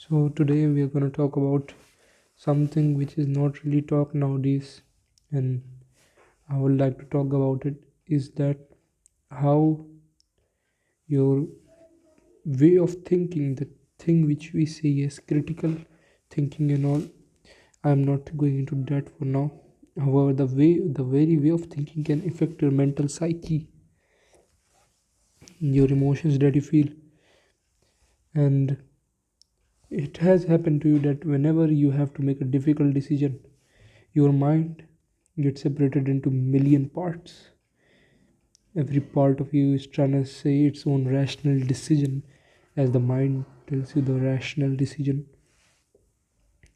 So today we are going to talk about something which is not really talked nowadays, and I would like to talk about it is that how your way of thinking, the thing which we say as critical thinking and all. I'm not going into that for now. However, the very way of thinking can affect your mental psyche, your emotions that you feel, and it has happened to you that whenever you have to make a difficult decision, your mind gets separated into million parts. Every part of you is trying to say its own rational decision, as the mind tells you the rational decision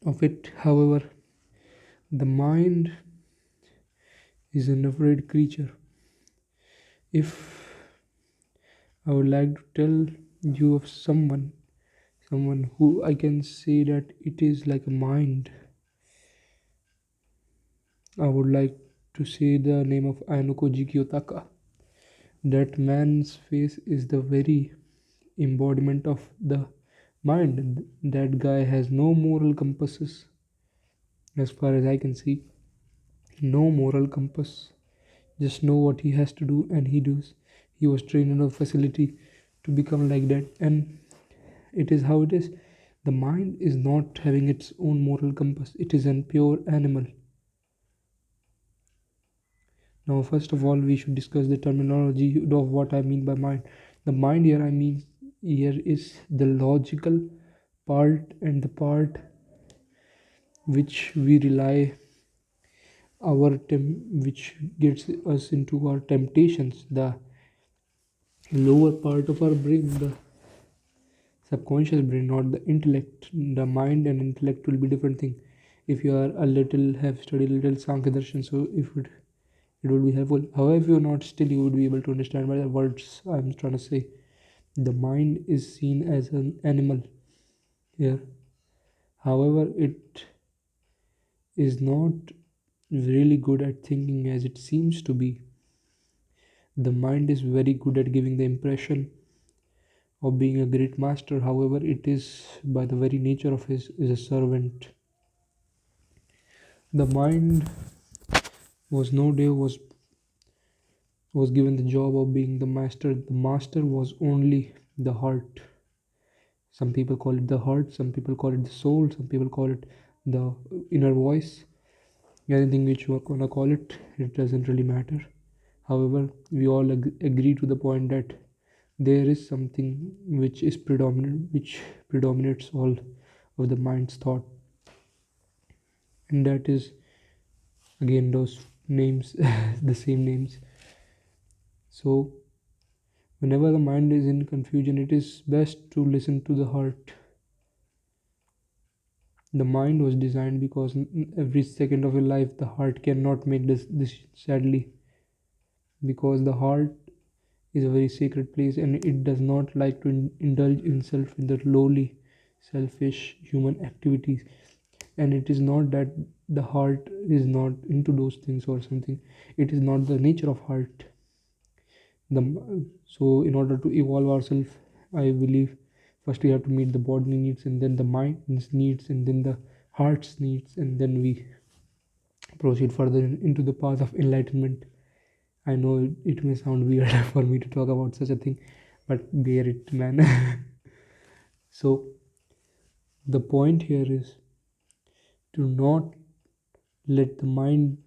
of it. However, the mind is an afraid creature. If I would like to tell you of someone who I can say that it is like a mind, I would like to say the name of Ainokoji Kiyotaka. That man's face is the very embodiment of the mind. That guy has no moral compasses, as far as I can see. No moral compass. Just know what he has to do, and he does. He was trained in a facility to become like that, and it is how it is. The mind is not having its own moral compass. It is a pure animal. Now, first of all, we should discuss the terminology of what I mean by mind. The mind here, I mean, here is the logical part and the part which we rely which gets us into our temptations. The lower part of our brain, the subconscious brain, not the intellect. The mind and intellect will be different thing. If you are a little have studied a little Sankhya Darshan, so if it would be helpful. However, if you're not, still you would be able to understand by the words I'm trying to say. The mind is seen as an animal here. However, it is not really good at thinking as it seems to be. The mind is very good at giving the impression of being a great master. However, it is by the very nature of his is a servant. The mind was no day was given the job of being the master. The master was only the heart. Some people call it the heart, some people call it the soul, some people call it the inner voice. Anything which you are gonna call it, it doesn't really matter. However, we all agree to the point that there is something which is predominant, which predominates all of the mind's thought, and that is again those names, the same names. So, whenever the mind is in confusion, it is best to listen to the heart. The mind was designed because every second of your life, the heart cannot make this sadly, because the heart is a very sacred place and it does not like to indulge itself in the lowly, selfish human activities. And it is not that the heart is not into those things or something. It is not the nature of heart. So in order to evolve ourselves, I believe first we have to meet the body needs, and then the mind's needs, and then the heart's needs, and then we proceed further into the path of enlightenment. I know it may sound weird for me to talk about such a thing, but bear it, man. So the point here is to not let the mind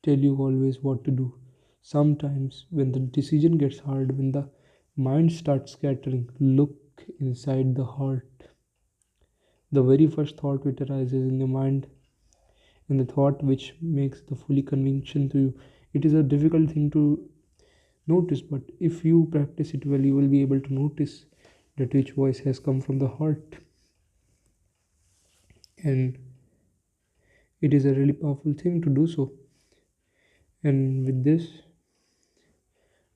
tell you always what to do. Sometimes when the decision gets hard, when the mind starts scattering, look inside the heart. The very first thought which arises in the mind, and the thought which makes the fully conviction to you, it is a difficult thing to notice, but if you practice it well, you will be able to notice that which voice has come from the heart. And it is a really powerful thing to do so. And with this,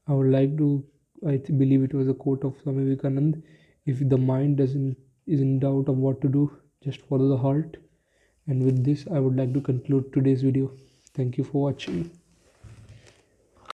I would like to, believe it was a quote of Swami Vivekanand: if the mind doesn't is in doubt of what to do, just follow the heart. And with this, I would like to conclude today's video. Thank you for watching.